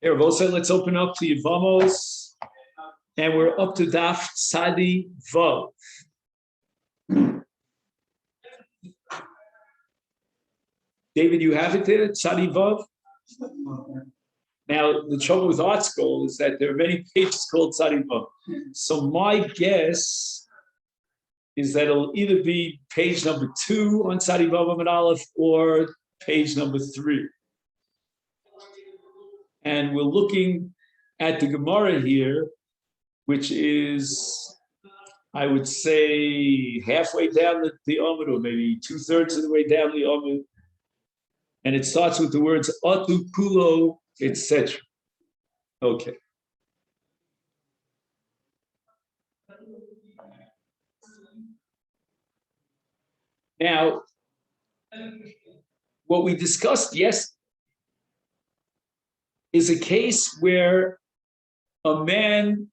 Here, Bosa, let's open up to Yevamos, and we're up to Daf Tzadi Vav. David, you have it there, Tzadi Vav? Now, the trouble with art school is that there are many pages called Tzadi Vav. So my guess is that it'll either be page number 2 on Tzadi Vav Amud Aleph or page number 3. And we're looking at the Gemara here, which is, I would say, halfway down the Amud, or maybe 2/3 of the way down the Amud. And it starts with the words Atu Kulo, etc. Okay. Now, what we discussed yesterday is a case where a man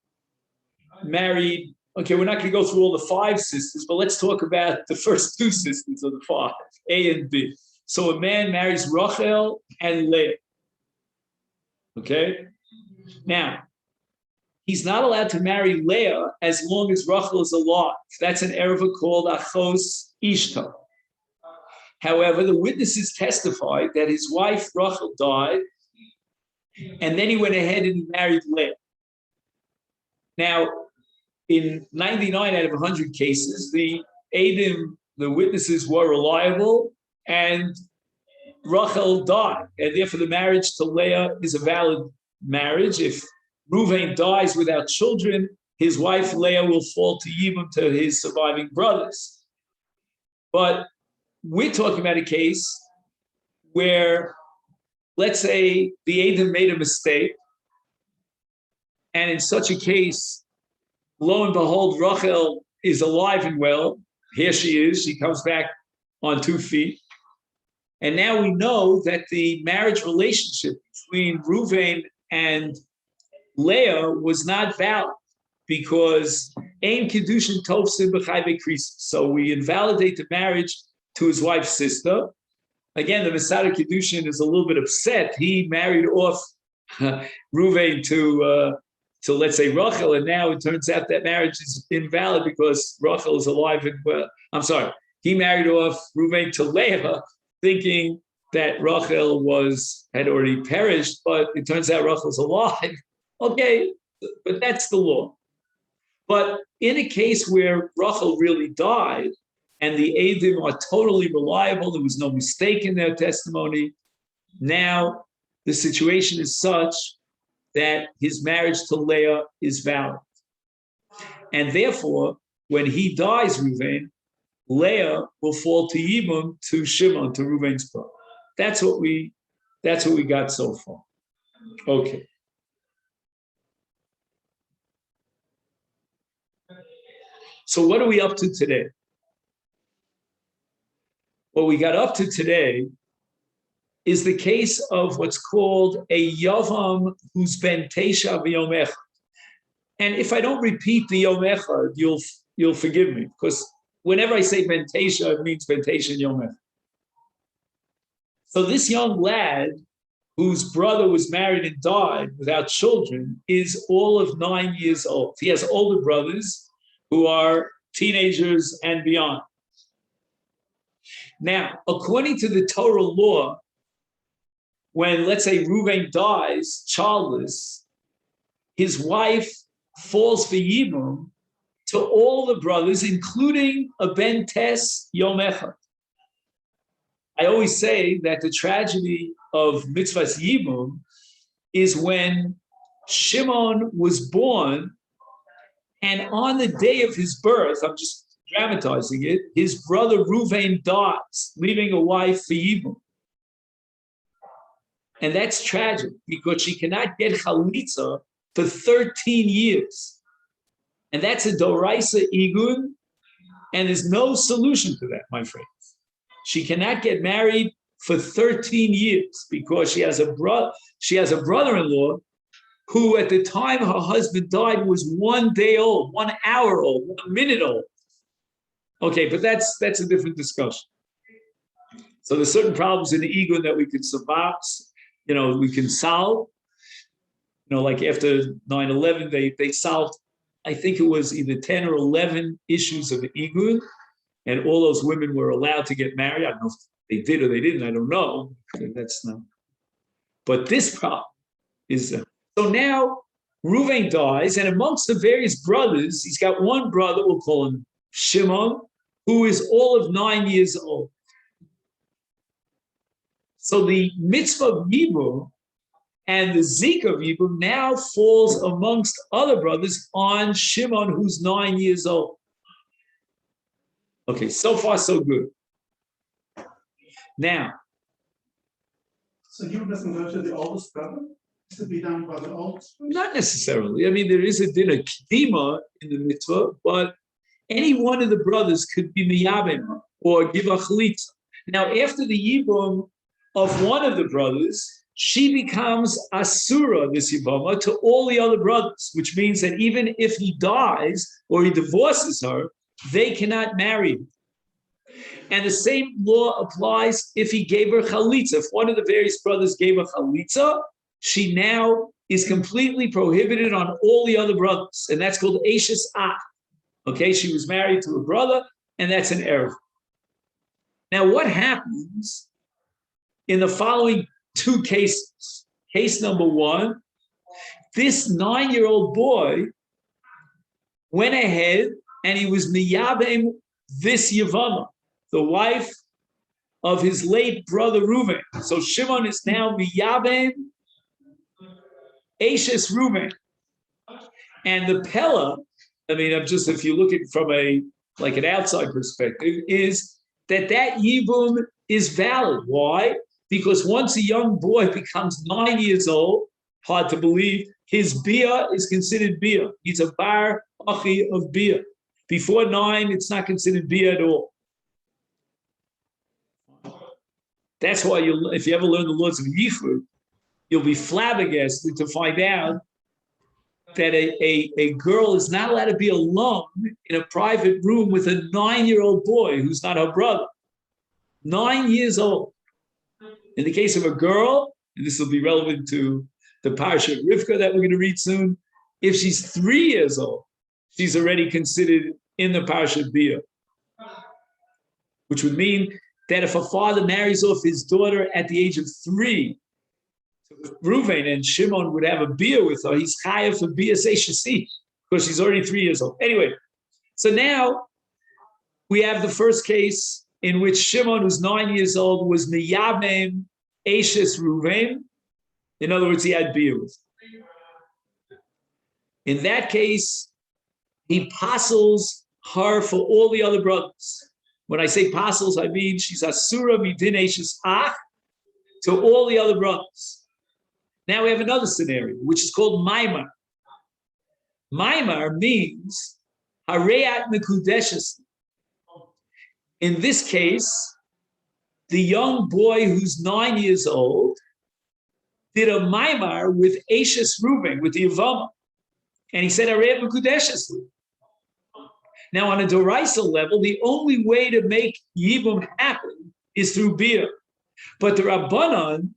married, okay, we're not going to go through all the 5 sisters, but let's talk about the first 2 sisters of the 5, A and B. So a man marries Rachel and Leah. Okay? Now, he's not allowed to marry Leah as long as Rachel is alive. That's an erva called Achos Ishta. However, the witnesses testified that his wife Rachel died, and then he went ahead and he married Leah. Now, in 99 out of 100 cases, the Eidim, the witnesses were reliable, and Rachel died, and therefore the marriage to Leah is a valid marriage. If Reuven dies without children, his wife Leah will fall to Yibum, to his surviving brothers. But we're talking about a case where, let's say, the Eidim made a mistake, and in such a case, lo and behold, Rachel is alive and well. Here she is. She comes back on 2 feet. And now we know that the marriage relationship between Reuven and Leah was not valid because Ein Kiddushin Tovsim B'chai V'Krisis. So we invalidate the marriage to his wife's sister. Again, the Masechet Kiddushin is a little bit upset. He married off Reuven to let's say Rachel, and now it turns out that marriage is invalid because Rachel is alive and well. I'm sorry, he married off Reuven to Leah, thinking that Rachel had already perished, but it turns out Rachel's alive. Okay, but that's the law. But in a case where Rachel really died, and the Eidim are totally reliable, there was no mistake in their testimony, now the situation is such that his marriage to Leah is valid. And therefore, when he dies, Reuven, Leah will fall to Yibum, to Shimon, to Reuven's brother. That's what we got so far. Okay. So what are we up to today? What we got up to today is the case of what's called a Yavam who's ben Teisha v'Yom Echad. And if I don't repeat the Yom Echad, you'll forgive me, because whenever I say ben Teisha, it means ben Teisha and Yom Echad. So this young lad, whose brother was married and died without children, is all of 9 years old. He has older brothers who are teenagers and beyond. Now, according to the Torah law, when, let's say, Reuven dies childless, his wife falls for Yibum to all the brothers, including a ben tes Yom Echad. I always say that the tragedy of mitzvahs Yibum is when Shimon was born, and on the day of his birth, I'm just dramatizing it, his brother Reuven dies, leaving a wife for Yibum. And that's tragic because she cannot get chalitza for 13 years. And that's a doraisa igun, and there's no solution to that, my friends. She cannot get married for 13 years because she has a brother-in-law who at the time her husband died was 1 day old, 1 hour old, 1 minute old. Okay, but that's a different discussion. So there's certain problems in the ego that we can survive, we can solve. Like after 9/11, they solved, I think it was either 10 or 11 issues of ego, and all those women were allowed to get married. I don't know if they did or they didn't. I don't know. That's not. But this problem is so now Reuven dies, and amongst the various brothers, he's got one brother, we'll call him Shimon, who is all of 9 years old. So the mitzvah of Yibum and the Zika of Yibum now falls amongst other brothers on Shimon, who's 9 years old. Okay, so far so good. Now, so Yibum doesn't go to the oldest brother? To be done by the oldest brother? Not necessarily. I mean, there is a din of kedima in the mitzvah, but any one of the brothers could be miyabim or give a chalitza. Now, after the Yibum of one of the brothers, she becomes asura, this Yevamot, to all the other brothers, which means that even if he dies or he divorces her, they cannot marry him. And the same law applies if he gave her chalitza. If one of the various brothers gave her chalitza, she now is completely prohibited on all the other brothers. And that's called Eishes Ach. Okay, she was married to a brother, and that's an erev. Now, what happens in the following two cases? Case number one, this 9-year-old boy went ahead and he was miyabem this Yevamah, the wife of his late brother Reuven. So Shimon is now miyabem Eishes Reuven. And the Pella, if you look at it from an outside perspective, is that Yibum is valid. Why? Because once a young boy becomes 9 years old, hard to believe, his bia is considered bia. He's a bar achi of bia. Before 9, it's not considered bia at all. That's why if you ever learn the laws of Yichud, you'll be flabbergasted to find out that a girl is not allowed to be alone in a private room with a 9-year-old boy who's not her brother. 9 years old. In the case of a girl, and this will be relevant to the Parsha of Rivka that we're going to read soon, if she's 3 years old, she's already considered in the Parsha of Bia. Which would mean that if a father marries off his daughter at the age of 3, Reuven and Shimon would have a bia with her. He's chayav for bia seishasi because she's already 3 years old. Anyway, so now we have the first case in which Shimon, who's 9 years old, was miyabem Eishes Reuven. In other words, he had bia with her. In that case, he passes her for all the other brothers. When I say passes, I mean she's asura midin Eishes Ach to all the other brothers. Now we have another scenario, which is called Maimar. Maimar means Hareat Mekudeshes. In this case, the young boy who's 9 years old did a Maimar with Eishes Reuven, with the Yevamah. And he said Hareat Mekudeshes. Now on a Doraisa level, the only way to make Yibum happen is through Bia. But the Rabbanan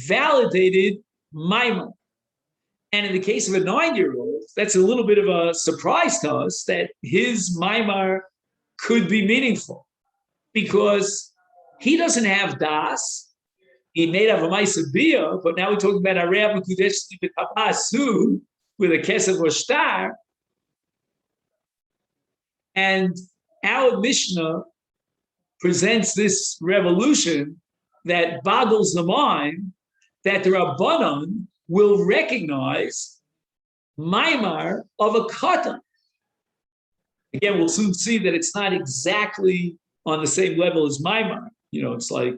validated Maimar. And in the case of a 9-year-old, that's a little bit of a surprise to us that his Maimar could be meaningful because he doesn't have das. He made of a Maisa Bia, but now we're talking about Hareat Mekudeshes B'Tapasu with a Kesef or Shtar. And our Mishnah presents this revolution that boggles the mind that the Rabbanan will recognize Maimar of a katan. Again, we'll soon see that it's not exactly on the same level as Maimar. It's like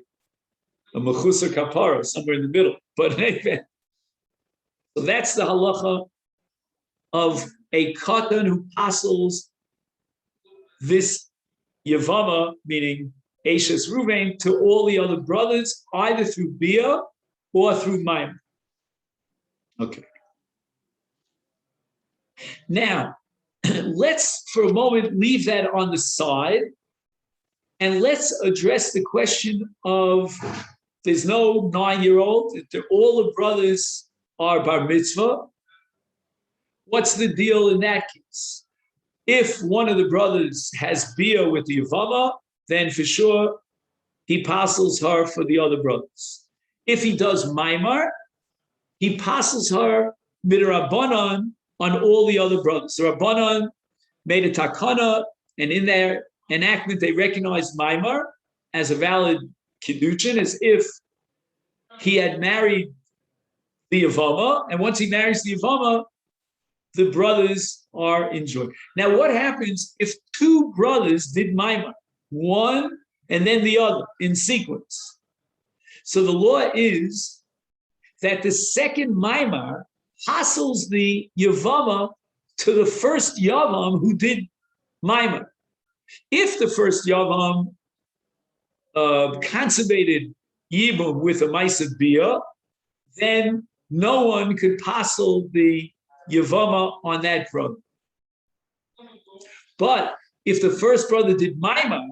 a mechusar kapara, somewhere in the middle. But anyway, so that's the halacha of a katan who passes this Yevamah, meaning Eishes Reuven, to all the other brothers, either through Bia or through Maimar. Okay. Now, let's for a moment leave that on the side And let's address the question of there's no 9-year-old, all the brothers are bar mitzvah. What's the deal in that case? If one of the brothers has bia with the Yavama, then for sure he passes her for the other brothers. If he does Maimar, he passes her midrabanan on all the other brothers. The Rabbanan made a takana, and in their enactment they recognized Maimar as a valid kiddushin, as if he had married the Yavama, and once he marries the Yavama, the brothers are enjoying. Now, what happens if two brothers did Maimar, one and then the other in sequence? So the law is that the second Maimar hassles the Yavama to the first Yavam who did Maimar. If the first Yavam consummated Yibum with a Maisa Bia, then no one could passel the Yavama on that brother. But if the first brother did Maimar,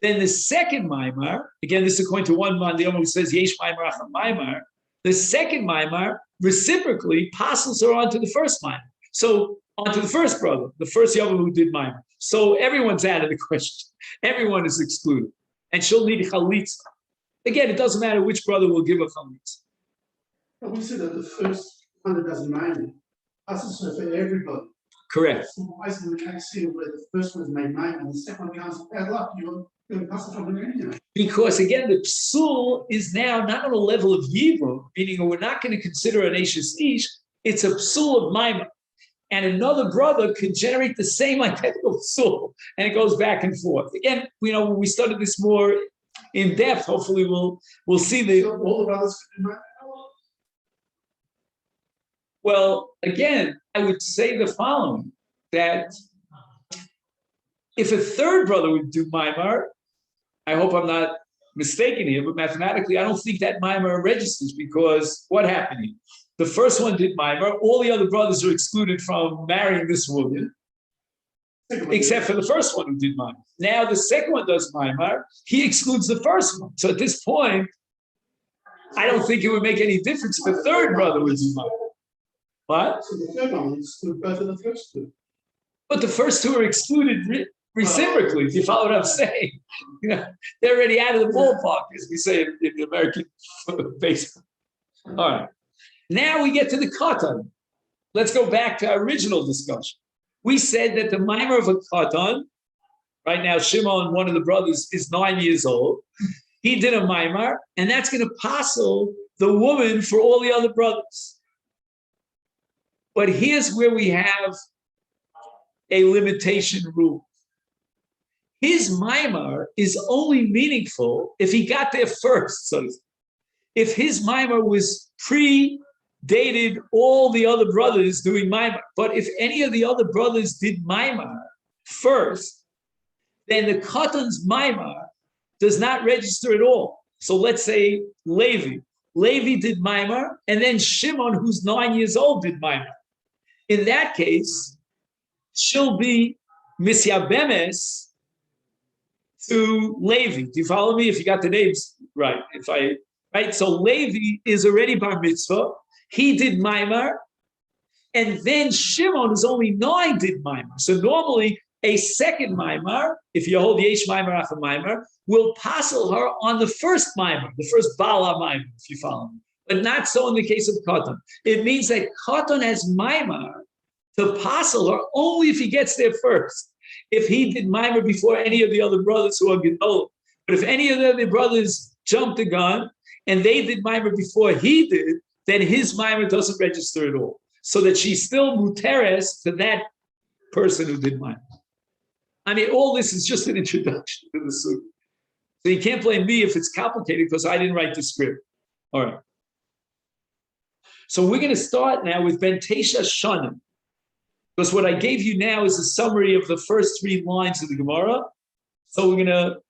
then the second Maimar, again, this is according to one man, the Omer who says Yesh Maimar Acham Maimar, the second Maimar reciprocally passes her on to the first Maimar. So onto the first brother, the first Yavam who did Maimar. So everyone's out of the question. Everyone is excluded. And she'll need Chalitza. Again, it doesn't matter which brother will give a Chalitza. But we said that the first one that doesn't mind passes her for everybody. Correct. So why is the case here where the first one is made mine and the second one becomes bad luck? You're going to pass it from her anyway. Because again, the psul is now not on a level of yibum, meaning we're not going to consider an ashes ish. It's a psul of maimah, and another brother could generate the same identical psul, and it goes back and forth. Again, when we study this more in depth, hopefully we'll see the. So all the brothers could do mine. Well, again, I would say the following: that if a third brother would do maimar, I hope I'm not mistaken here, but mathematically, I don't think that maimar registers, because what happened here? The first one did maimar, all the other brothers are excluded from marrying this woman, except for the first one who did maimar. Now the second one does maimar, he excludes the first one. So at this point, I don't think it would make any difference if a third brother would do maimar. What? So the third one excludes both of the first two. But the first two are excluded reciprocally. Do you follow what I'm saying? They're already out of the ballpark, as we say in the American baseball. All right. Now we get to the katan. Let's go back to our original discussion. We said that the mimer of a katan, right now Shimon, one of the brothers, is 9 years old. He did a mimer, and that's going to passel the woman for all the other brothers. But here's where we have a limitation rule. His mimer is only meaningful if he got there first. So if his mimer was predated all the other brothers doing mimer, but if any of the other brothers did mimer first, then the katan's mimer does not register at all. So let's say Levi. Levi did mimer, and then Shimon, who's 9 years old, did mimer. In that case, she'll be misyabemes to Levi. Do you follow me? If you got the names right. Right? So Levi is already bar mitzvah. He did maimar, and then Shimon, who's only 9, did maimar. So normally a second maimar, if you hold yesh maimar after maimar, will passel her on the first maimar, the first bala maimar, if you follow me. But not so in the case of katan. It means that katan has maimar to passel her only if he gets there first. If he did maimar before any of the other brothers who are gedol, but if any of the other brothers jumped the gun and they did maimar before he did, then his maimar doesn't register at all. So that she's still muteres to that person who did maimar. I mean, all this is just an introduction to the suit. So you can't blame me if it's complicated because I didn't write the script. All right. So we're going to start now with Ben Tesha Shanim, because what I gave you now is a summary of the first 3 lines of the Gemara. So we're going to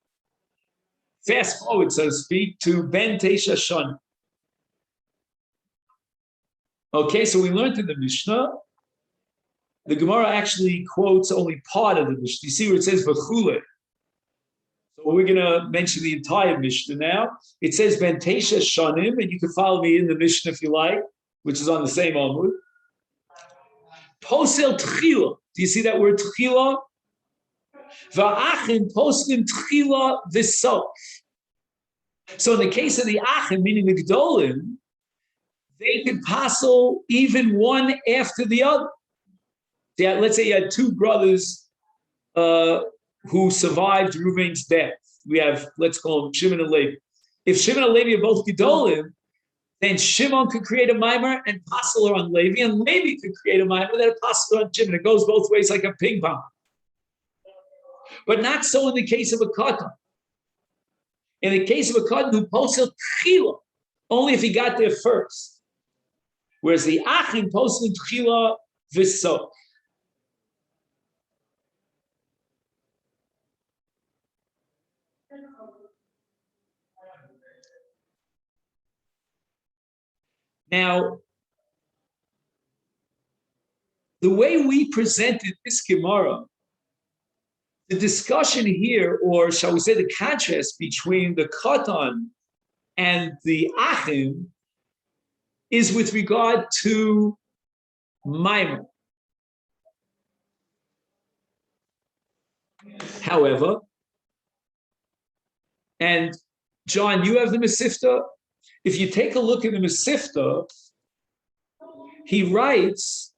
fast forward, so to speak, to Ben Tesha Shanim. Okay, so we learned in the Mishnah. The Gemara actually quotes only part of the Mishnah. You see where it says V'chule. So Well, we're going to mention the entire Mishnah now. It says Ben Tesha Shanim, and you can follow me in the Mishnah if you like, which is on the same Amud. Posel Tchila. Do you see that word Tchila? Va'achim poslim Tchila v'sof. So in the case of the Achim, meaning the Gdolim, they could passel even one after the other. Yeah, let's say you had two brothers who survived Reuven's death. We have, let's call them Shimon and Levi. If Shimon and Levi are both Gedolim, then Shimon could create a mimer and passel on Levi, and Levi could create a mimer that passel on Shimon. It goes both ways like a ping pong. But not so in the case of a katan. In the case of a katan who posel tchila, only if he got there first. Whereas the achim posel tchila v'sof. Now, the way we presented this Gemara, the discussion here, or shall we say the contrast between the Katan and the Achim, is with regard to Maimer. However, and John, you have the Masifta. If you take a look at the Masifta, he writes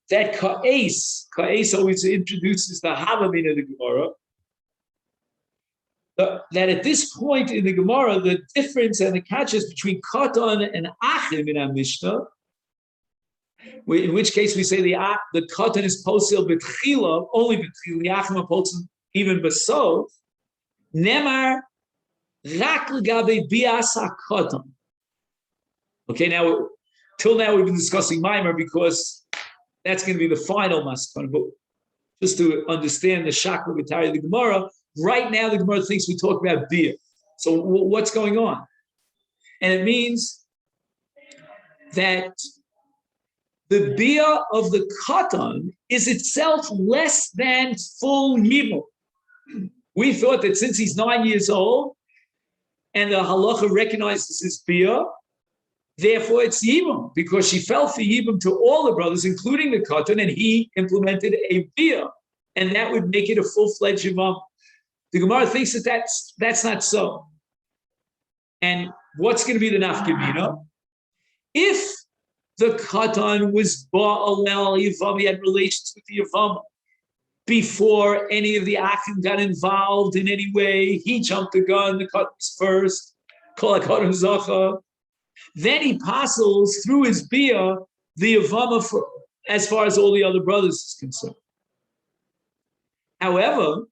that Ka'es always introduces the Havamin of the Gemara, that at this point in the Gemara, the difference and the contrast between Katan and Achim in our Mishnah, in which case we say the Katan is posel b'tchila, only b'tchila, the Achim are posel even b'sof, Nemar rak l'gabe bias ha'katan. Okay, now, till now we've been discussing Maimer because that's going to be the final maskana. But just to understand the shakla v'tari of the Gemara, right now the Gemara thinks we talk about bia. So what's going on? And it means that the bia of the katan is itself less than full yibum. We thought that since he's 9 years old and the halacha recognizes his bia, therefore it's yibum, because she fell for yibum to all the brothers, including the katan, and he implemented a bia, and that would make it a full-fledged yivam. The Gemara thinks that that's not so. And what's going to be the nafkamina? If the katan was ba'alel yivam, he had relations with the yivam before any of the achim got involved in any way, he jumped the gun, the katan was first, kol hakadosh zacha. Then he passes through his bia the Yavama as far as all the other brothers is concerned. However,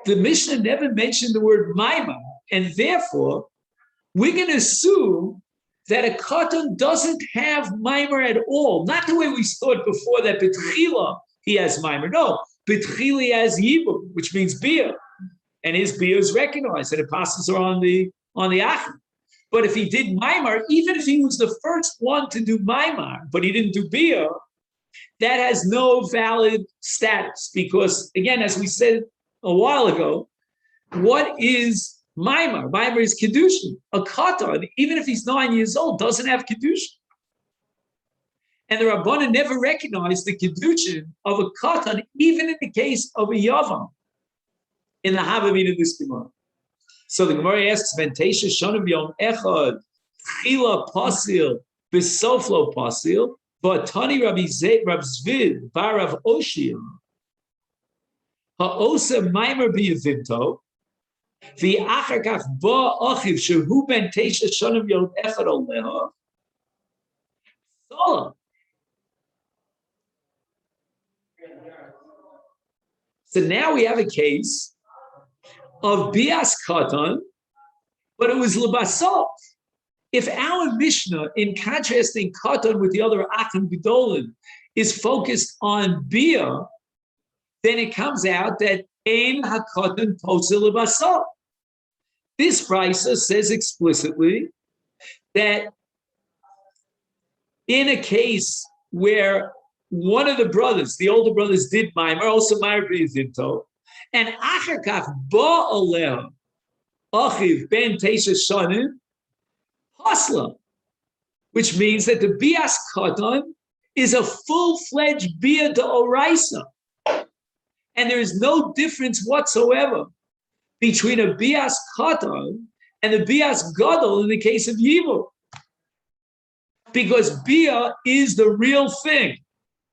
the Mishnah never mentioned the word maima, and therefore we're going to assume that a katan doesn't have maimer at all. Not the way we thought before that betchila he has maimer. No, betchila he has yibum, which means bia, and his bia is recognized, and it passes on the achim. But if he did Maimar, even if he was the first one to do Maimar, but he didn't do Bia, that has no valid status. Because, again, as we said a while ago, what is Maimar? Maimar is Kedushin. A Katan, even if he's 9 years old, doesn't have Kedushin. And the Rabbanan never recognized the Kedushin of a Katan, even in the case of a Yavam, in the Havamid of this Gemara. So the Gemara asks, Ventesha Shonav Yom Echad, Chila Pasil, Bisoflo Pasil, but Tani Rabbi Zvid, Bar Rav Oshia, Ha'osa Maimer B'Yavimto, the Achakach Ba Achiv, Shehu Ventesha Shonav Yom Echad Oleha, Sola. So now we have a case of bias katan, but it was lebasov. If our Mishnah, in contrasting katan with the other achim gedolim, is focused on bia, then it comes out that ein hakatan posel lebasov. This brisa says explicitly that in a case where one of the brothers, the older brothers, did maimer, also maimer b'yidinto, And Acher Kach Ba Aleh Achiv Ben Tesha Shanim Hasla, which means that the Bias Katan is a full-fledged Bia de Oraisa. And there is no difference whatsoever between a Bias Katan and a Bias Gadol in the case of Yibum. Because Bia is the real thing.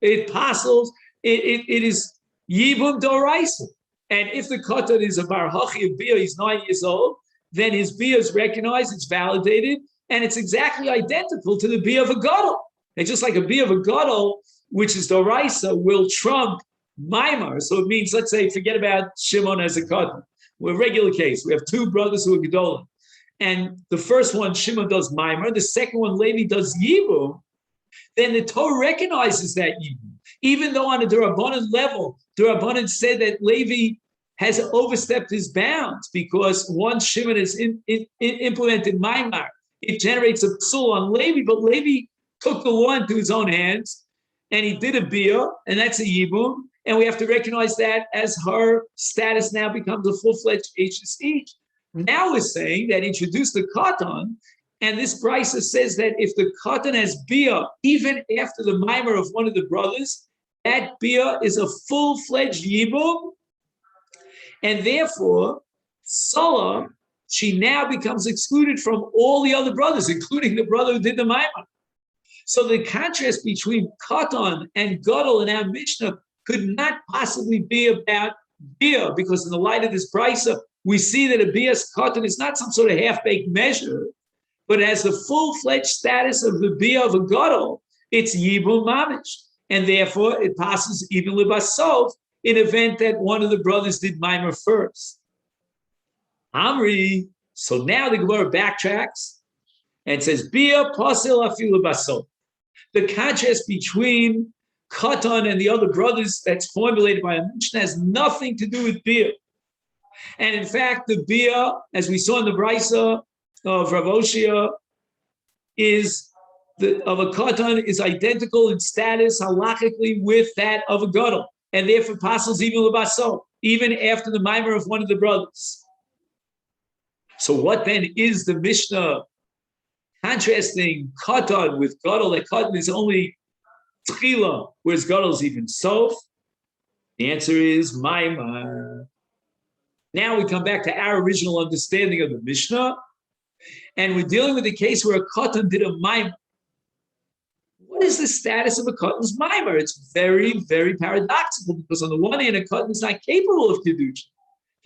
It passes, it is Yibum Doraisa. And if the Katan is a Bar Hachi of Bia, he's 9 years old, then his Bia is recognized, it's validated, and it's exactly identical to the Bia of a Gadol. And just like a Bia of a Gadol, which is Doraisa, will trump Maimar. So it means, let's say, forget about Shimon as a Katan. We're a regular case. We have two brothers who are Gedolim. And the first one, Shimon does Maimar. The second one, Levi does Yibum. Then the Torah recognizes that Yibum. Even though on a Durabanan level, Durabanan said that Levi has overstepped his bounds because once Shimon has implemented Maimar, it generates a psul on Levi, but Levi took the law into his own hands and he did a Bia, and that's a Yibum. And we have to recognize that as her status now becomes a full-fledged HSH. Now we're saying that introduce the Katan, and this Brisa says that if the Katan has Bia, even after the Maimer of one of the brothers, that Bia is a full-fledged Yibum, and therefore, Salah, she now becomes excluded from all the other brothers, including the brother who did the Maimer. So the contrast between Katan and Gadol in our Mishnah could not possibly be about Bia, because in the light of this Brisa, we see that a Bias Katan is not some sort of half-baked measure, but has the full-fledged status of the Bia of a Gadol. It's Yibum Mamish, and therefore it passes even Libasov in event that one of the brothers did Maimer first. Amri, so now the Gemara backtracks and says, Bia Pasil Afilu Basov. The contrast between Katan and the other brothers that's formulated by a Mishnah has nothing to do with Bia. And in fact, the Bia, as we saw in the Brisa of Rav Oshia, of a Katan is identical in status halachically with that of a Gadol, and therefore passes even Labaso, even after the Maimer of one of the brothers. So what then is the Mishnah contrasting Katan with Gadol? That Katan is only Tchila, whereas Gadol is even Sof. The answer is Maimar. Now we come back to our original understanding of the Mishnah, and we're dealing with a case where a Katan did a Maimar. What is the status of a Katan's Maimar? It's very, very paradoxical, because on the one hand, a Katan is not capable of Kedushin.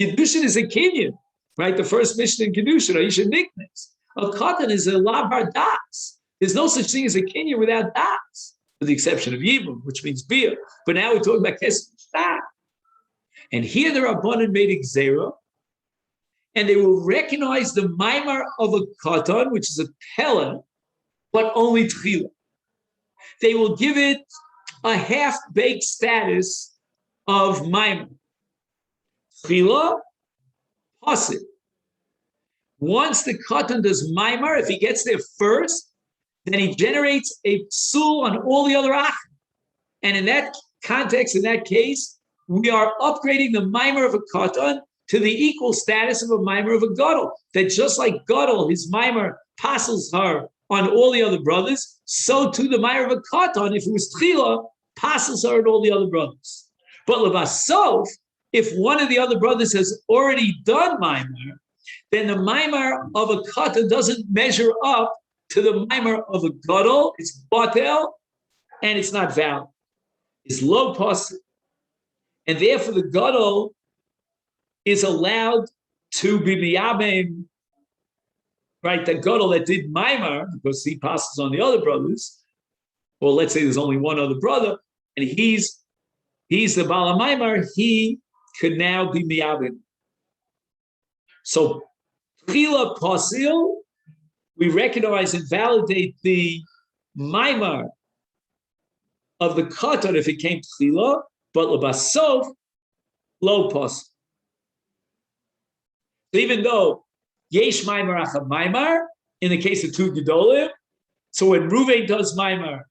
Kedushin is a Kinyan, right? The first Mishnah in Kedushin, Aisha Niknes. A Katan is a Labar Das. There's no such thing as a Kinyan without Das, with the exception of Yibum, which means Bia. But now we're talking about Kesef Shtar. And here the Rabbanan made a Gzera, and they will recognize the Maimar of a Katan, which is a Pella, but only Tchila. They will give it a half-baked status of Maimar. Tchila, Pasid. Once the Katan does Maimar, if he gets there first, then he generates a psul on all the other Achim. And in that context, in that case, we are upgrading the Maimer of a Katan to the equal status of a Maimer of a Gadol. That just like Gadol, his Maimer passes her on all the other brothers, so too the Maimer of a Katan, if it was Tchila, passes her on all the other brothers. But Levasof, if one of the other brothers has already done Maimer, then the Maimer of a Katan doesn't measure up to the Maimer of a Gadol. It's Batel, and it's not valid. It's low possible. And therefore, the Gadol is allowed to be miyabim, right? The Gadol that did Maimar, because he passes on the other brothers, or let's say there's only one other brother, and he's the Bala Maimar, he could now be miyabim. So, Tchila Pasil, we recognize and validate the Maimar of the Katan if it came to Tchila, but Labasov, low pos. So even though Yesh Maimar Acha Maimar, in the case of two Gedolim, so when Ruvain does Maimar,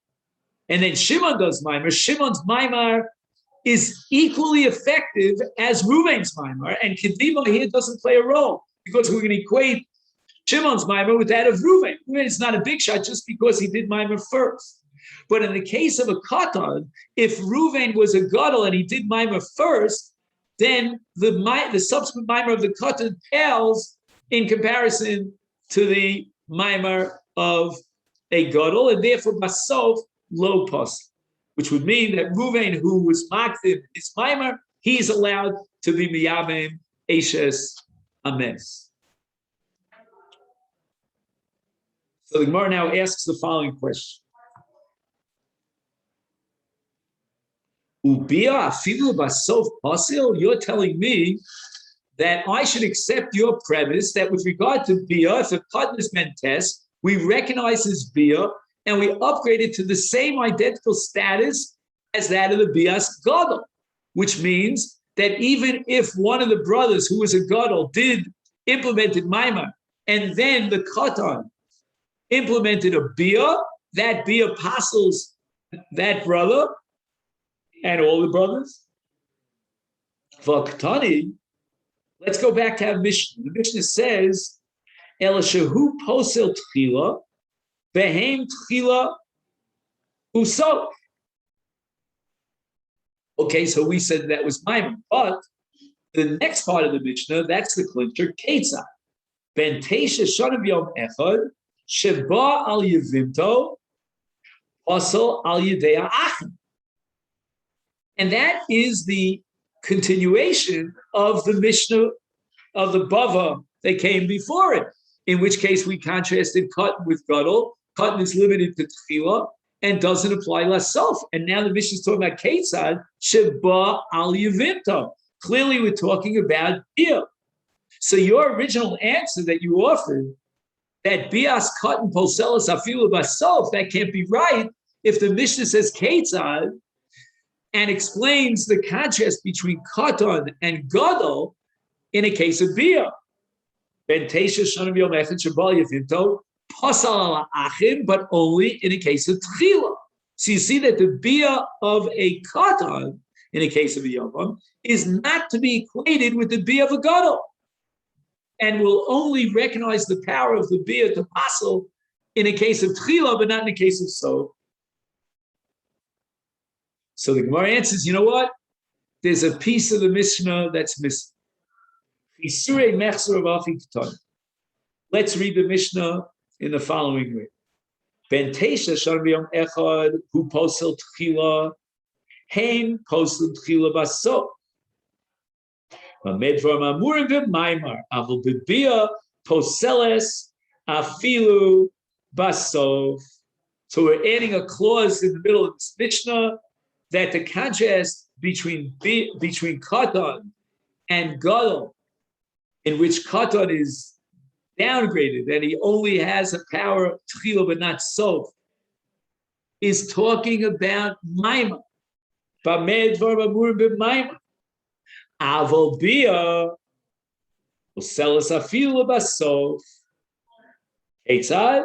and then Shimon does Maimar, Shimon's Maimar is equally effective as Reuven's Maimer, and Kedima here doesn't play a role because we're going to equate Shimon's Maimer with that of Reuven. It's not a big shot just because he did Maimer first. But in the case of a Katan, if Reuven was a Gadol and he did Maimer first, then the subsequent Maimer of the Katan pales in comparison to the Maimer of a Gadol, and therefore Basof lo pas, which would mean that Reuven, who was Maktiv his Maimer, he's allowed to be Miyamim Eshes Ames. So the Gemara now asks the following question. Ubia afilu basof pasil, you're telling me that I should accept your premise that with regard to Bia, if a Katan is Mentes, we recognize his Bia and we upgrade it to the same identical status as that of the Bias Gadol, which means that even if one of the brothers who was a Gadol implemented Maimar, and then the Katan implemented a Bia, that Bia apostles that brother and all the brothers. Vaktani, let's go back to our Mishnah. The Mishnah says, Elashahu posel tchila, behem tchila uso. Okay, so we said that was Maimon, but the next part of the Mishnah, that's the clincher, Ketzah. Ben Teisha Shanav Yom Echad, Sheba al Yevimto, Pasal al Yedea Achim. And that is the continuation of the Mishnah of the Bava that came before it, in which case we contrasted Katan with Gadol. Katan is limited to Tchila and doesn't apply Lasof. And now the Mishnah is talking about Ketzad, Sheba al Yevimto. Clearly we're talking about Bia. So your original answer that you offered, that Bias Katan Poselas Afilu Basof, that can't be right if the Mishnah says Ketzad and explains the contrast between Katan and Gadol in a case of Bia. Ben Teisha Shanav Yom Echad Shabal Yevimto Pasal ala Achim, but only in a case of Tchila. So you see that the Bia of a Katan in a case of a Yavam is not to be equated with the Bia of a Gadol, and will only recognize the power of the Bia to Pasal in a case of Tchila, but not in a case of So. So the Gemara answers, you know what? There's a piece of the Mishnah that's missing. Let's read the Mishnah in the following way. Ben Teisha Shanav Yom Echad Hu Posel Tchila Hein Posel Tchila Baso Medvar Mamurim V'Maimar Avol B'Bia Poseles Afilu Baso. So we're adding a clause in the middle of this Mishnah that the contrast between Katan and Gadol, in which Katan is downgraded and he only has a power of Tchila but not Sof, is talking about Maimah. Bamed Dvar Mamurim B'Maimah. Avol Bia Poselas Afilu Basof. Ketzad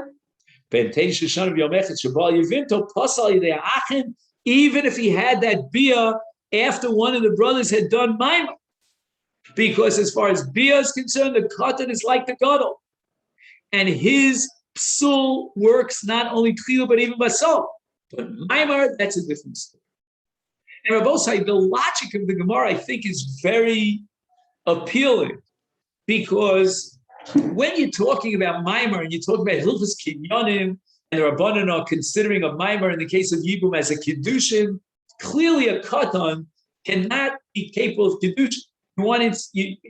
Ben Teisha Shanav Yom Echad Shabal Yevimto Pasal Yedei Achim. Even if he had that Bia after one of the brothers had done Maimah. Because as far as Bia is concerned, the Katan is like the Gadol. And his Psul works not only Tchila, but even Basol. But Maimah, that's a different story. And Rabbosai, the logic of the Gemara, I think, is very appealing. Because when you're talking about Maimah and you're talking about Hilchos Kinyanim, and the Rabbanan are considering a Maimar in the case of Yibum as a Kiddushin, clearly a Katan cannot be capable of Kiddushin. You want to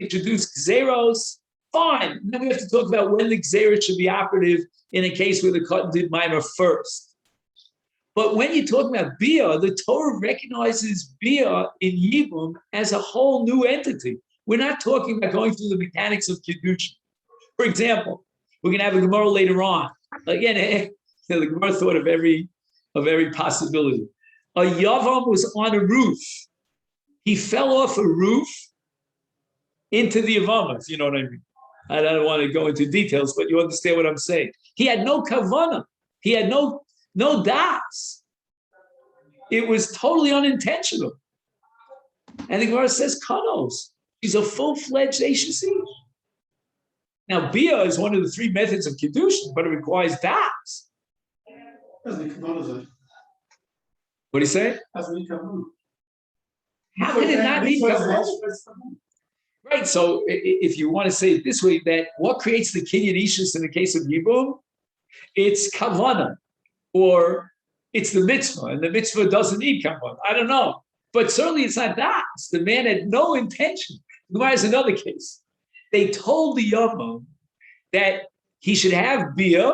introduce Gzeros, fine. Then we have to talk about when the Gzeros should be operative in a case where the Katan did Maimar first. But when you're talking about Bia, the Torah recognizes Bia in Yibum as a whole new entity. We're not talking about going through the mechanics of Kiddushin. For example, we're going to have a Gemara later on. Again, the Gemara thought of every possibility. A Yavam was on a roof. He fell off a roof into the Yavama, if you know what I mean. I don't want to go into details, but you understand what I'm saying. He had no kavana. He had no das. It was totally unintentional. And the Gemara says kanos. She's a full-fledged Ashes. Now, Bia is one of the three methods of Kiddushin, but it requires das. What do you say? How can it not be kanon? Right, so if you want to say it this way, that what creates the Kinyan Ishus in the case of Yibum? It's kavana, or it's the mitzvah, and the mitzvah doesn't need kavana. I don't know. But certainly it's not that. The man had no intention. Gemara is another case. They told the Yavam that he should have bia,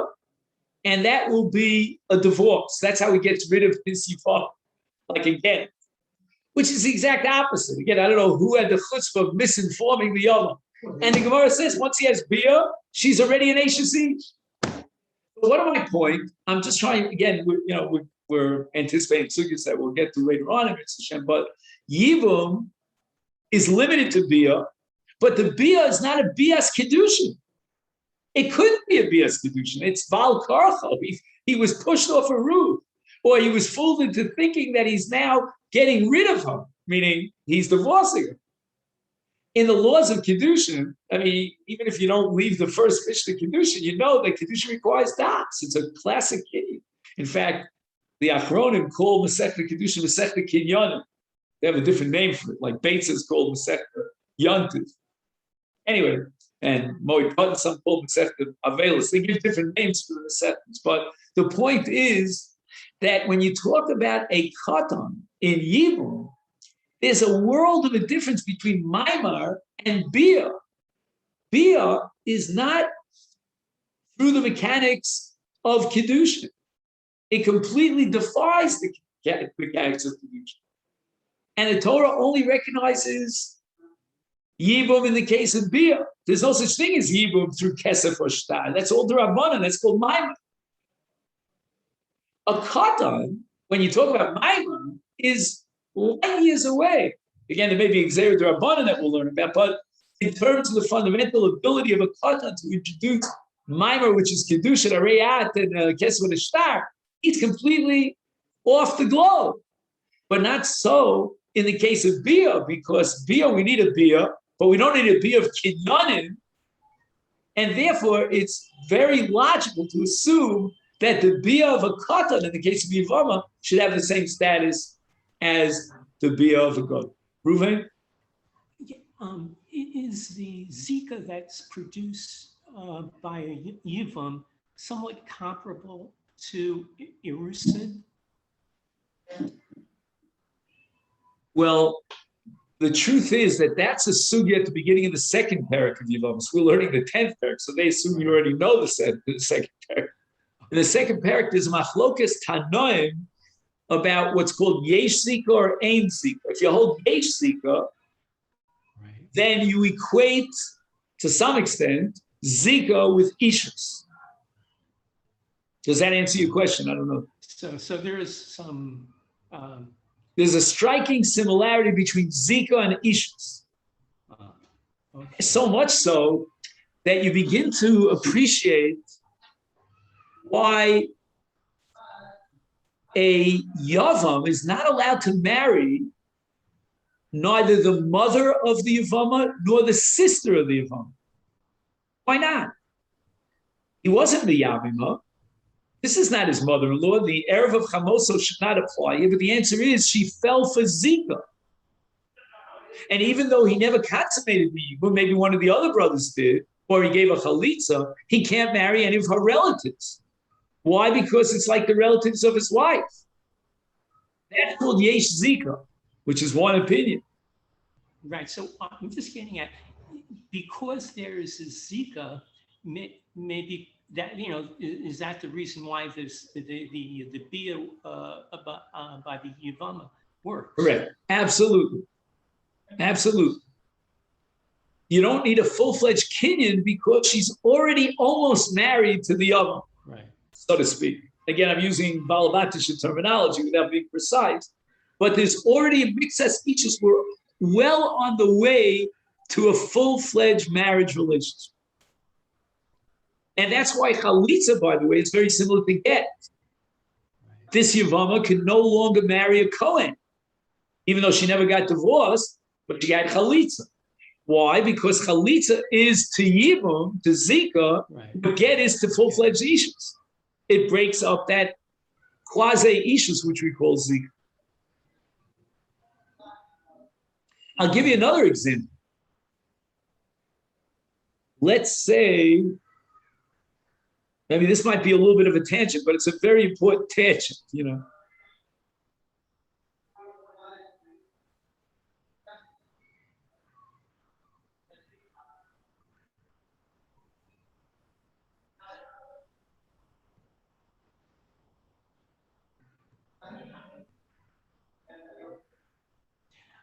and that will be a divorce. That's how he gets rid of his yifah, like again. Which is the exact opposite. Again, I don't know who had the chutzpah of misinforming the Yavam. And the Gemara says once he has bia, she's already an Ashes. What am my point? I'm just trying, again, we're anticipating sugyas that we'll get to later on in Mitzvah Hashem, but Yibum is limited to Bia, but the Bia is not a Bias Kedushin. It couldn't be a Bias Kedushin. It's Val Karcho. He was pushed off a roof, or he was fooled into thinking that he's now getting rid of her, meaning he's divorcing her. In the laws of Kiddushin, I mean, even if you don't leave the first Mishnah Kiddushin, you know that Kiddushin requires das. It's a classic key. In fact, the Achronim call Masechet Kiddushin Masechet Kinyanim. They have a different name for it, like Beitz is called Masechet Yantiv. Anyway, and Moed Katan, some call Masechet Avelis. They give different names for the Masechets. But the point is that when you talk about a Katan in Yibum, there's a world of a difference between Maimar and Bia. Bia is not through the mechanics of Kiddushin. It completely defies the mechanics of Kiddushin. And the Torah only recognizes Yibum in the case of Bia. There's no such thing as Yibum through Kesef or Shtar. That's all the Rabbanan. That's called Maimar. A Katan, when you talk about Maimar, is light years away. Again, there may be Xer Rabbanan that we'll learn about, but in terms of the fundamental ability of a Katan to introduce Maimar, which is Kiddushin, Areyat, and Kesef and Shtar, it's completely off the globe. But not so in the case of Bia, because Bia, we need a Bia, but we don't need a Bia of Kinyanim, and therefore it's very logical to assume that the Bia of a Katan, in the case of Yevama, should have the same status as the Bia of a God. Reuven? Is the Zika that's produced by a Yivam somewhat comparable to Erusid? Well, the truth is that that's a sugya at the beginning of the second parak of Yivam. So we're learning the 10th parak, so they assume you already know the second parak. In the second parak, there's a machlokas tanoim about what's called yesh zika or ein zika. If you hold yesh zika, then you equate, to some extent, zika with ishus. Does that answer your question? I don't know. So there is some... There's a striking similarity between zika and ishus. Okay. So much so that you begin to appreciate why a Yavam is not allowed to marry neither the mother of the Yavama nor the sister of the Yavama. Why not? He wasn't the Yavima. This is not his mother-in-law. The Erev of Chamoso should not apply here, but the answer is she fell for Zika. And even though he never consummated the Yibum, maybe one of the other brothers did, or he gave a chalitza, he can't marry any of her relatives. Why? Because it's like the relatives of his wife. That's called Yesh Zika, which is one opinion. Right. So I'm just getting at, because there is a Zika, maybe that, is that the reason why this the Bia by the Yavama works? Correct. Absolutely. Absolutely. You don't need a full-fledged Kinyan because she's already almost married to the Yavam. Right. So to speak. Again, I'm using Balabatisha terminology without being precise, but there's already a mixas ichus. We're well on the way to a full-fledged marriage relationship. And that's why chalitza, by the way, is very similar to get. This Yavama can no longer marry a Kohen. Even though she never got divorced, but she had chalitza. Why? Because chalitza is to yibum, to zika, Right. but get is to full-fledged ishus. It breaks up that quasi-ishus, which we call zika. I'll give you another example. Let's say, maybe this might be a little bit of a tangent, but it's a very important tangent, you know.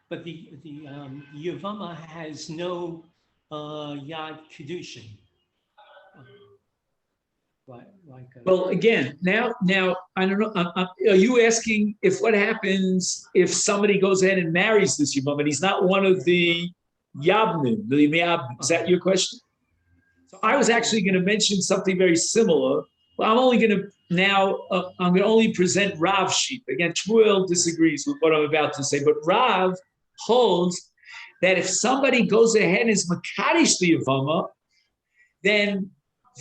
But the Yavama has no Yad Kedushin. Well, again, now I don't know. Are you asking if what happens if somebody goes ahead and marries this Yibam and he's not one of the Yabnim, the Yabnim? Is that your question? So I was actually going to mention something very similar. Well, I'm only going to now. I'm going to only present Rav's sheet. Again, Shmuel disagrees with what I'm about to say, but Rav holds that if somebody goes ahead and is Makadish the Yavama, then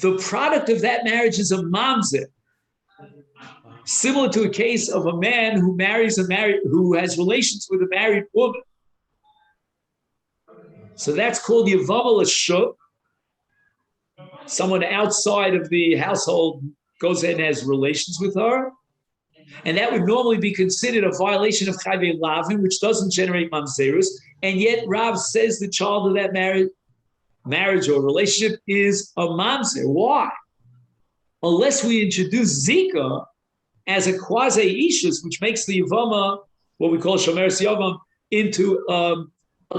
the product of that marriage is a mamzer, similar to a case of a man who marries who has relations with a married woman. So that's called Yavama L'Shuk. Someone outside of the household goes ahead and has relations with her, and that would normally be considered a violation of Chayvei Lavin, which doesn't generate mamzerus, and yet Rav says the child of that marriage or relationship is a mamzer. Why? Unless we introduce Zika as a quasi-ishus, which makes the Yavama, what we call Shomeres Yavam, into a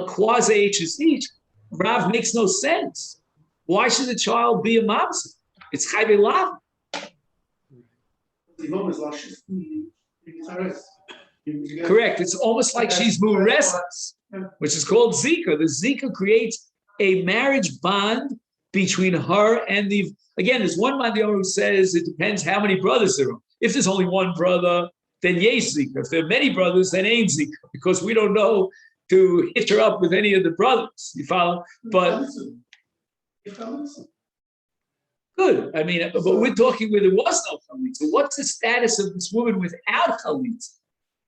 quasi-ishus each, Rav makes no sense. Why should the child be a mamzer? It's Chayvei Lavin. Correct. It's almost like she's muresas, which is called Zika. The Zika creates a marriage bond between her and the. Again, there's one man who says it depends how many brothers there are. If there's only one brother, then yes, Zika. If there are many brothers, then ain't Zika, because we don't know to hitch her up with any of the brothers. You follow? But good. I mean, but we're talking where there was no chalitza. What's the status of this woman without chalitza?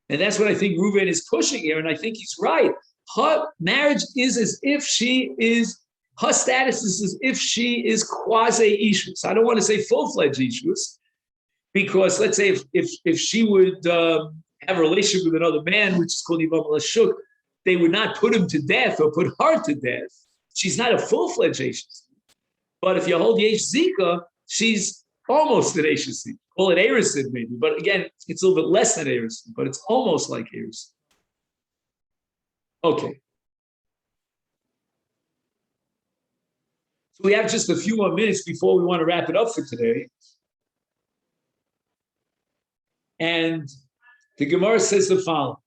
And that's what I think Reuven is pushing here, and I think he's right. Her marriage is as if she is, her status is as if she is quasi-ishus. I don't want to say full-fledged ishus, because let's say if she would have a relationship with another man, which is called Yivam Lashuk, they would not put him to death or put her to death. She's not a full-fledged ishus. But if you hold Yesh Zika, she's almost an Yesh Zika. Call it Erisin maybe, but again, it's a little bit less than Erisin, but it's almost like Erisin. Okay. So we have just a few more minutes before we want to wrap it up for today. And the Gemara says the following.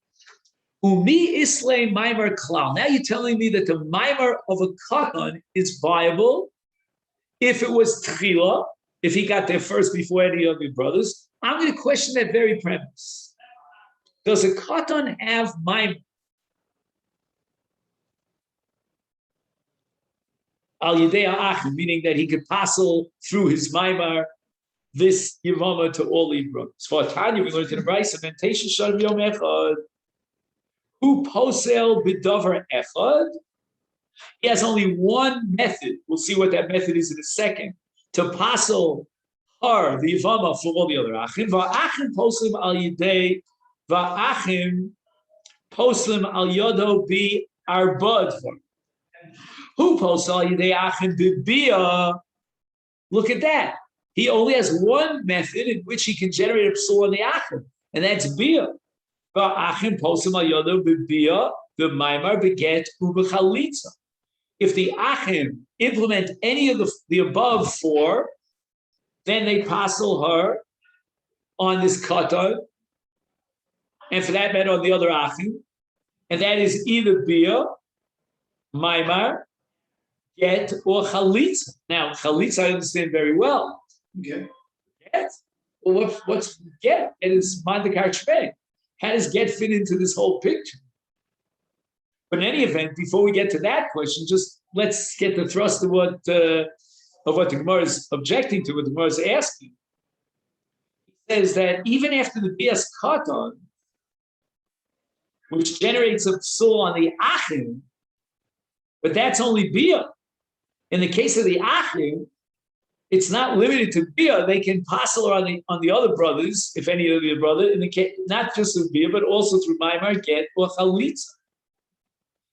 Umi Islay Maimar Klal. Now you're telling me that the Maimar of a Katan is viable if it was Tchila, if he got there first before any of your brothers. I'm going to question that very premise. Does a Katan have Maimar? Al Yidei Achim, meaning that he could passel through his Maimar this Yavama to all the brothers. For Tanya, we learned in the Brayso, Mentation Shad Yom Echad, who posel b'davar echad. He has only one method. We'll see what that method is in a second. To passel her, the Yavama, for all the other Achim. Va'achim poslim al Yidei, va'achim poslim al Yodo bi arbad. Who posel al Yidei Achim b'bia? Look at that. He only has one method in which he can generate a psul on the Achim, and that's bia. Va'achim poslim al Yodo b'bia, the Maimar beget ubechalitza. If the Achim implement any of the above four, then they passel her on this katan, and for that matter on the other Achim, and that is either bia, Maimar, get, or chalitza. Now, chalitza I understand very well. Get. Get? Well, what's get? It is mandakar shvei. How does get fit into this whole picture? But in any event, before we get to that question, just let's get the thrust of what the Gemara is objecting to, what the Gemara is asking. It says that even after the bias katan, which generates a psul on the achim, but that's only bia. In the case of the achim, it's not limited to bia. They can passel on the other brothers, if any of the brother, in the case not just through bia, but also through maimar, get, or chalitza.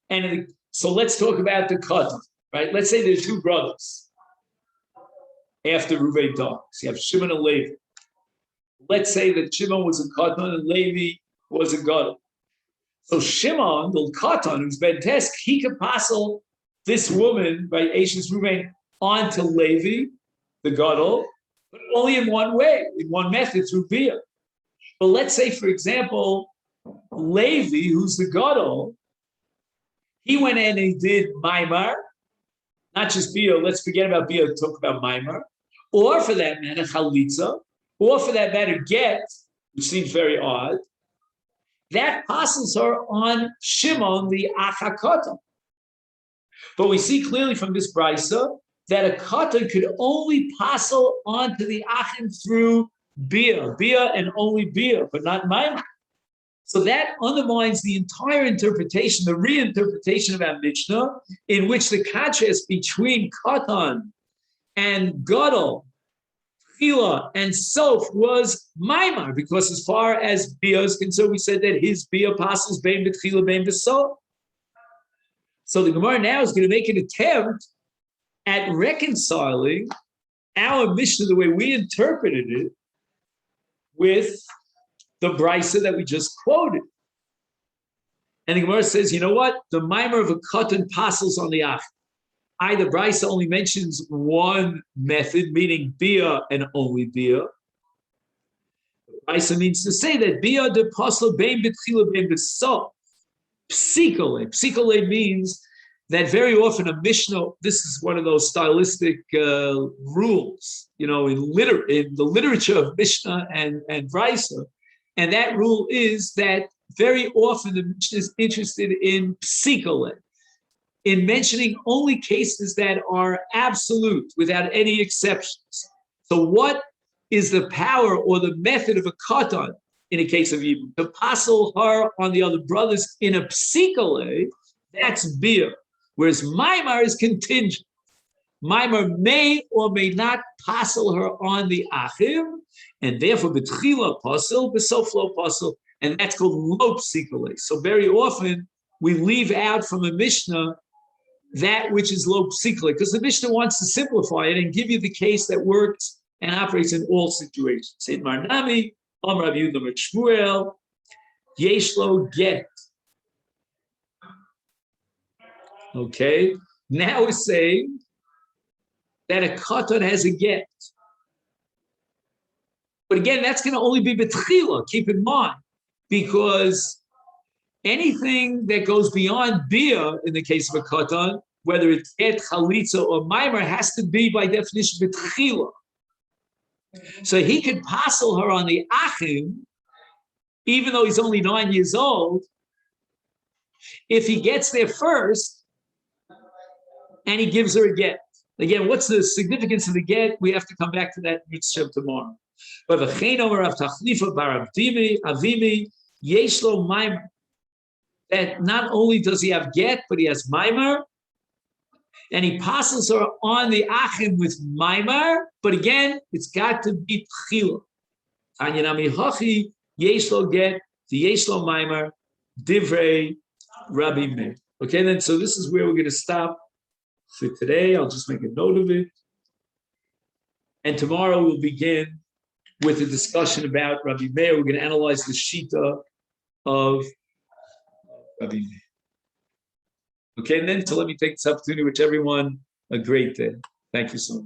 And so let's talk about the katan, right? Let's say there's two brothers after Reuven dies. You have Shimon and Levi. Let's say that Shimon was a katan and Levi was a gadol. So Shimon, the katan, who's bentesk, he could passel this woman by Ashes Reuven onto Levi, the gadol, but only in one way, in one method, through bia. But let's say, for example, Levi, who's the gadol, he went in and he did maimar, not just bia. Let's forget about bia and talk about maimar, or for that matter, chalitza, or for that matter, get, which seems very odd. That passes her on Shimon, the achakata. But we see clearly from this brisa that a katan could only passel onto the achim through bia and only bia, but not maimar. So that undermines the entire interpretation, the reinterpretation of our Mishnah, in which the contrast between katan and gadol, Chila and Sof was maimar, because as far as bia is concerned, we said that his bia passes bein b'tchila bein b'sof. So the Gemara now is going to make an attempt at reconciling our Mishnah, the way we interpreted it, with the brisa that we just quoted. And the Gemara says, you know what? The maimar of a katan passes on the ach. The brisa only mentions one method, meaning bia and only bia. The brisa means to say that bia de pasla bein b'tchila bein b'sof. Psikole. Psikole means that very often a Mishnah, this is one of those stylistic rules, in the literature of Mishnah and brisa. And that rule is that very often the Mishnah is interested in psikole, in mentioning only cases that are absolute, without any exceptions. So what is the power or the method of a katan in a case of Yibum? To passel her on the other brothers in a psikole, that's bia. Whereas maimar is contingent. Maimar may or may not passel her on the achim, and therefore betchila passel, besof lo passel, and that's called lo psikole. So very often we leave out from a Mishnah that which is lo psikole, because the Mishnah wants to simplify it and give you the case that works and operates in all situations. In Marnami, Rav Yehuda Shmuel, yesh lo get. Okay, now we're saying that a katan has a get. But again, that's going to only be betchila, keep in mind, because anything that goes beyond bia in the case of a katan, whether it's get, chalitza, or maimar, has to be by definition betchila. So he could passel her on the achim, even though he's only 9 years old, if he gets there first and he gives her a get. Again, what's the significance of the get? We have to come back to that mitzvah tomorrow. But that not only does he have get, but he has maimar, and he passes her on the achim with maimar, but again, it's got to be tchila. Tanyanami hachi yesh lo get, the yesh lo maimar, divrei Rabbi Meir. Okay, then, so this is where we're going to stop for today. I'll just make a note of it. And tomorrow we'll begin with a discussion about Rabbi Meir. We're going to analyze the shita of Rabbi Meir. Okay, and then so let me take this opportunity to wish everyone a great day. Thank you so much.